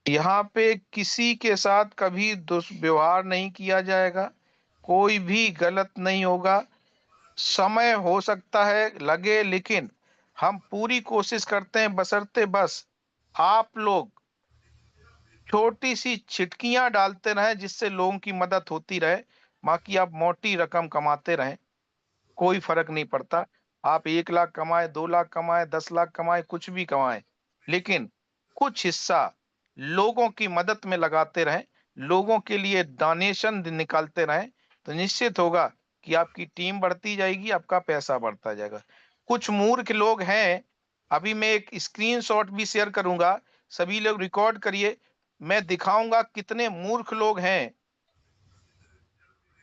यहाँ पे किसी के साथ कभी दुर्व्यवहार नहीं किया जाएगा, कोई भी गलत नहीं होगा। समय हो सकता है लगे, लेकिन हम पूरी कोशिश करते हैं, बशर्ते बस आप लोग छोटी सी छिटकियां डालते रहें जिससे लोगों की मदद होती रहे। बाकी आप मोटी रकम कमाते रहें, कोई फर्क नहीं पड़ता। आप 1 लाख कमाए, 2 लाख कमाए, 10 लाख कमाए, कुछ भी कमाए, लेकिन कुछ हिस्सा लोगों की मदद में लगाते रहें, लोगों के लिए डोनेशन निकालते रहें, तो निश्चित होगा कि आपकी टीम बढ़ती जाएगी, आपका पैसा बढ़ता जाएगा। कुछ मूर्ख लोग हैं, अभी मैं एक स्क्रीनशॉट भी शेयर करूंगा, सभी लोग रिकॉर्ड करिए। मैं दिखाऊंगा कितने मूर्ख लोग हैं।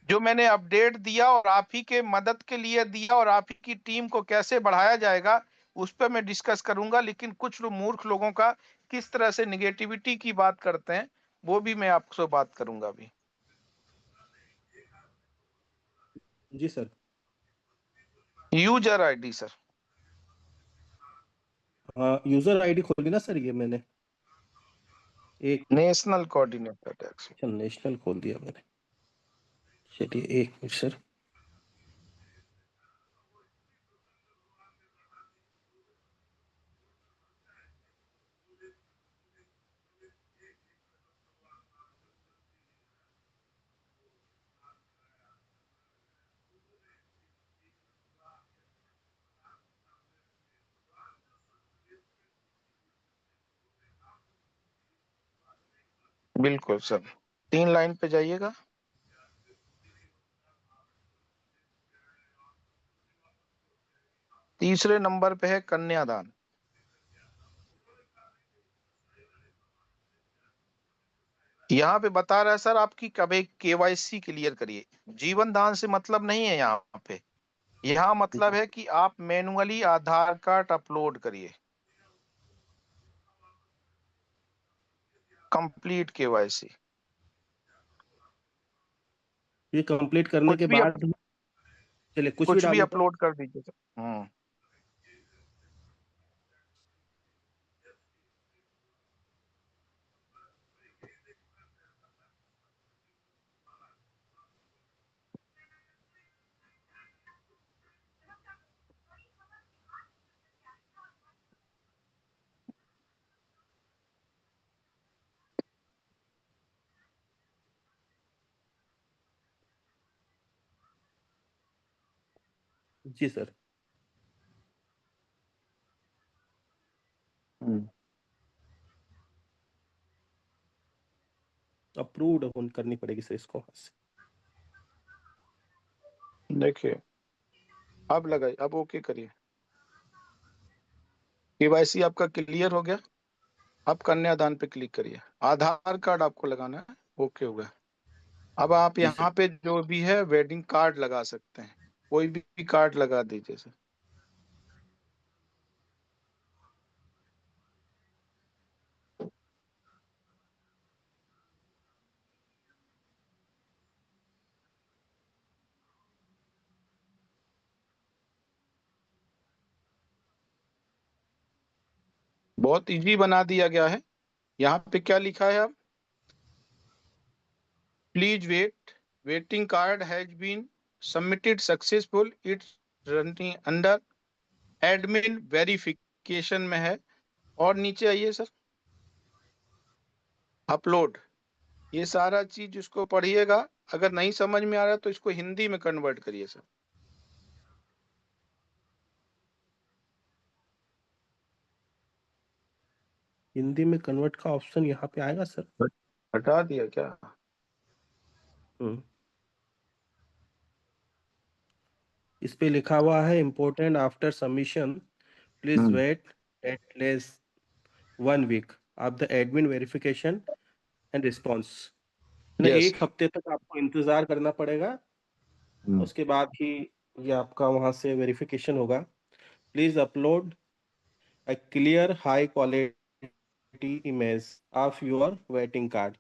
जो मैंने अपडेट दिया और आप ही के मदद के लिए दिया और आप ही की टीम को कैसे बढ़ाया जाएगा, उस पर मैं डिस्कस करूंगा। लेकिन कुछ मूर्ख लोगों का किस तरह से निगेटिविटी की बात करते हैं, वो भी मैं आपसे बात करूंगा अभी। जी सर। यूजर आईडी सर, हाँ, यूजर आईडी खोली ना सर, ये मैंने एक नेशनल कोऑर्डिनेटर टैक्स। नेशनल खोल दिया मैंने। चलिए एक मिनट सर। बिल्कुल सर, 3 लाइन पे जाइएगा। तीसरे नंबर पे है कन्यादान। यहाँ पे बता रहा है सर, आपकी कब केवाईसी क्लियर करिए। जीवन दान से मतलब नहीं है यहाँ पे। यहाँ मतलब जी है कि आप मैनुअली आधार कार्ड अपलोड करिए, कंप्लीट केवाईसी। ये कंप्लीट करने कुछ के भी अप, बाद चलिए कुछ भी कुछ भी डालूंगा। अपलोड कर दीजिए सर। जी सर। हम्म। अप्रूव्ड करनी पड़ेगी सर इसको। देखिए, अब लगाइए, अब ओके करिए। केवाईसी आपका क्लियर हो गया। अब कन्यादान पे क्लिक करिए, आधार कार्ड आपको लगाना है। ओके हो गया। अब आप जी सर। यहाँ पे जो भी है वेडिंग कार्ड लगा सकते हैं, कोई भी कार्ड लगा दीजिए सर। बहुत इजी बना दिया गया है। यहाँ पे क्या लिखा है? अब please wait, waiting card has been submitted successful, it's running under admin verification में है। और नीचे आइए सर, अपलोड। ये सारा चीज इसको पढ़िएगा। अगर नहीं समझ में आ रहा तो इसको हिंदी में कन्वर्ट करिए सर। हिंदी में कन्वर्ट का ऑप्शन यहाँ पे आएगा सर? हटा दिया क्या? हम्म। इस पे लिखा हुआ है important after submission please hmm. Wait at least 1 week of the admin verification and response. Yes. 1 हफ्ते तक आपको इंतजार करना पड़ेगा, उसके बाद ही ये आपका वहां से वेरिफिकेशन होगा। Please upload a clear high quality image of your waiting card.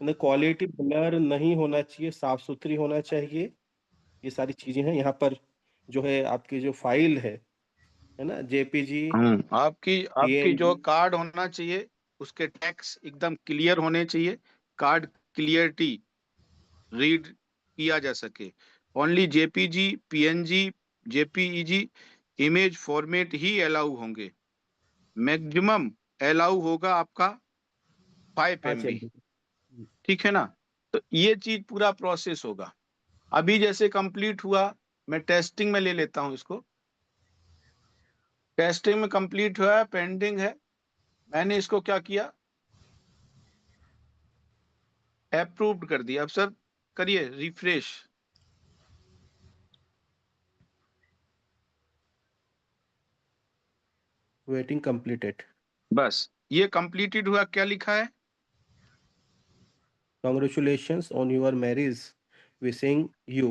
Quality blur नहीं होना चाहिए, साफ सुथरी होना चाहिए। ये सारी चीजें हैं यहाँ पर। जो है आपकी जो फाइल है ना, जेपीजी, आपकी आपकी जो पीएनजी। कार्ड होना चाहिए, उसके टैक्स एकदम क्लियर होने चाहिए, कार्ड क्लियरिटी रीड किया जा सके। Only JPG, PNG, JPEG image format ही अलाउ होंगे। मैक्सिमम अलाउ होगा आपका 5 5 MB, MB। ठीक है ना। तो ये चीज पूरा प्रोसेस होगा। अभी जैसे कंप्लीट हुआ, मैं टेस्टिंग में ले लेता हूं इसको। टेस्टिंग में कंप्लीट हुआ है, पेंडिंग है। मैंने इसको क्या किया, अप्रूव्ड कर दिया। अब सर करिए रिफ्रेश। Waiting completed. बस ये कंप्लीटेड हुआ, क्या लिखा है? Congratulations on your marriage. Wishing you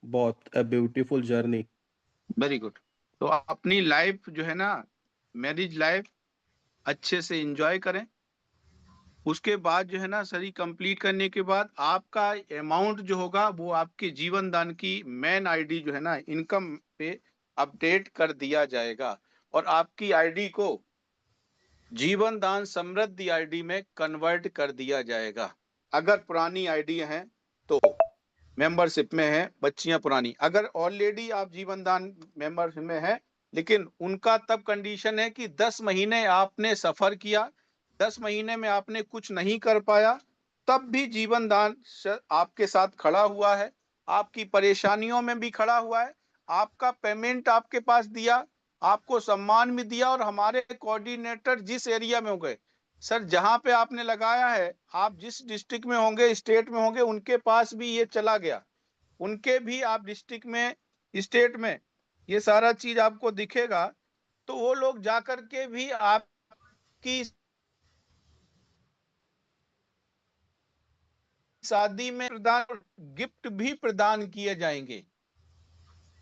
both a beautiful journey. Very good. तो अपनी लाइफ जो है ना, मैरिज लाइफ अच्छे से एंजॉय करें। उसके बाद जो है ना, सही कंप्लीट करने के बाद आपका अमाउंट जो होगा वो आपके जीवन दान की मेन आईडी जो है ना, इनकम पे अपडेट कर दिया जाएगा और आपकी आईडी को जीवन दान समृद्धि आईडी में कन्वर्ट कर दिया जाएगा। अगर पुरानी आईडी है तो मेंबरशिप में है, बच्चियां पुरानी। अगर ऑलरेडी आप जीवन दान मेंबरशिप में है, लेकिन उनका तब कंडीशन है कि 10 महीने आपने सफर किया, 10 महीने में आपने कुछ नहीं कर पाया, तब भी जीवन दान आपके साथ खड़ा हुआ है, आपकी परेशानियों में भी खड़ा हुआ है, आपका पेमेंट आपके पास दिया, आपको सम्मान भी दिया। और हमारे कोऑर्डिनेटर जिस एरिया में हो गए, सर जहां पे आपने लगाया है, आप जिस डिस्ट्रिक्ट में होंगे, स्टेट में होंगे, उनके पास भी ये चला गया, उनके भी आप डिस्ट्रिक्ट में, स्टेट में ये सारा चीज आपको दिखेगा। तो वो लोग जाकर के भी आपकी शादी में प्रदान, गिफ्ट भी प्रदान किए जाएंगे।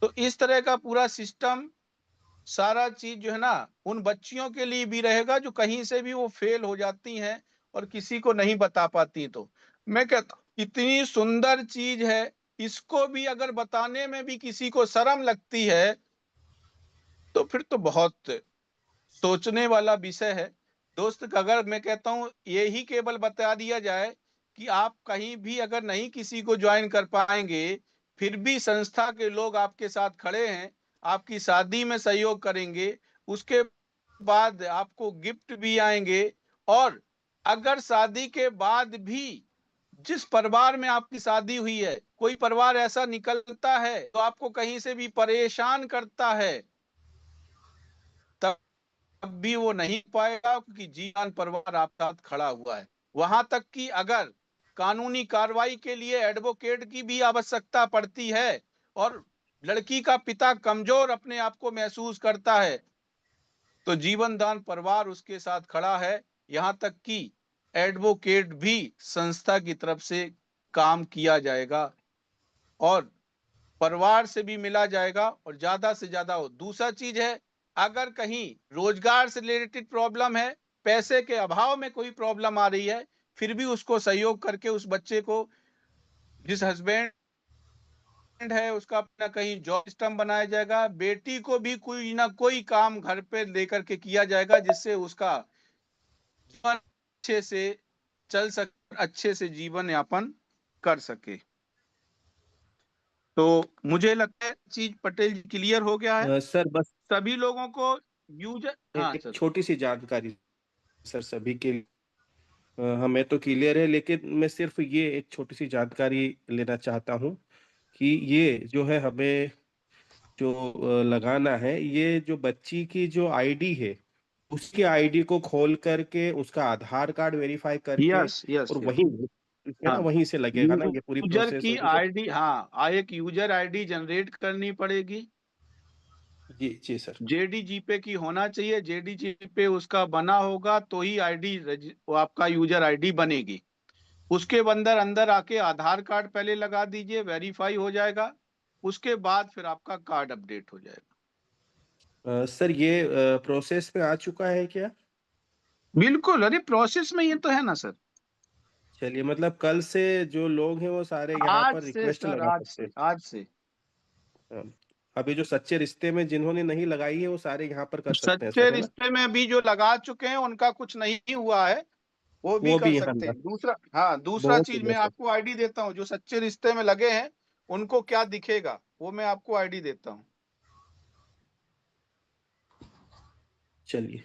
तो इस तरह का पूरा सिस्टम, सारा चीज जो है ना, उन बच्चियों के लिए भी रहेगा जो कहीं से भी वो फेल हो जाती हैं और किसी को नहीं बता पाती। तो मैं कहता हूं इतनी सुंदर चीज है, इसको भी अगर बताने में भी किसी को शर्म लगती है तो फिर तो बहुत सोचने वाला विषय है। दोस्त, अगर मैं कहता हूं यही केवल बता दिया जाए कि आप कहीं भी अगर नहीं किसी को ज्वाइन कर पाएंगे, फिर भी संस्था के लोग आपके साथ खड़े हैं, आपकी शादी में सहयोग करेंगे, उसके बाद आपको गिफ्ट भी आएंगे। और अगर शादी के बाद भी जिस परिवार में आपकी शादी हुई है, कोई परिवार ऐसा निकलता है तो आपको कहीं से भी परेशान करता है, तब भी वो नहीं पाएगा, क्योंकि जीवन परिवार आपके साथ खड़ा हुआ है। वहां तक कि अगर कानूनी कार्रवाई के लिए एडवोकेट की भी आवश्यकता पड़ती है और लड़की का पिता कमजोर अपने आप को महसूस करता है, तो जीवन दान परिवार उसके साथ खड़ा है। यहां तक कि एडवोकेट भी संस्था की तरफ से काम किया जाएगा और परिवार से भी मिला जाएगा और ज्यादा से ज्यादा हो। दूसरा चीज है, अगर कहीं रोजगार से रिलेटेड प्रॉब्लम है, पैसे के अभाव में कोई प्रॉब्लम आ रही है, फिर भी उसको सहयोग करके उस बच्चे को, जिस हस्बैंड है उसका अपना कहीं जॉब सिस्टम बनाया जाएगा, बेटी को भी कोई ना कोई काम घर पे लेकर के किया जाएगा जिससे उसका जीवन अच्छे से चल सके, अच्छे से जीवन यापन कर सके। तो मुझे लगता है चीज पटेल जी क्लियर हो गया है सर बस सभी लोगों को। यूजर, हाँ एक सर। छोटी सी जानकारी सर सभी के लिए। हमें तो क्लियर है, लेकिन मैं सिर्फ ये एक छोटी सी जानकारी लेना चाहता हूँ कि ये जो है हमें जो लगाना है, ये जो बच्ची की जो आईडी है, उसकी आईडी को खोल करके उसका आधार कार्ड वेरीफाई करके यस यस और यस। वहीं है ना, हाँ, वहीं से लगेगा ना, ये पूरी यूजर प्रोसेस की होगी सर। आईडी, हाँ एक यूजर आईडी जनरेट करनी पड़ेगी। जी जी सर। जेडीजीपे की होना चाहिए, जेडीजीपे उसका बना होगा तो ही आईडी, वो आपका यूजर आईडी बनेगी। उसके अंदर अंदर आके आधार कार्ड पहले लगा दीजिए, वेरीफाई हो जाएगा। उसके बाद फिर आपका कार्ड अपडेट हो जाएगा। सर ये प्रोसेस में आ चुका है क्या? बिल्कुल, अरे प्रोसेस में ये तो है ना सर। चलिए, मतलब कल से जो लोग हैं वो सारे यहाँ आज पर से रिक्वेस्ट सर, लगा आज सकते से, हैं। आज से। हाँ, अभी जो सच्चे रिश्ते में जिन्होंने नहीं लगाई है वो सारे यहाँ पर कर सकते हैं सच्चे सर, है ना? रिश्ते में भी जो लगा चुके हैं उनका कुछ नहीं हुआ है, वो भी वो कर भी यहाँ सकते ना, हैं। दूसरा, हाँ, दूसरा बहुत चीज बढ़िया मैं सर। आपको आईडी देता हूँ, जो सच्चे रिश्ते में लगे हैं उनको क्या दिखेगा, वो मैं आपको आईडी देता हूँ। चलिए।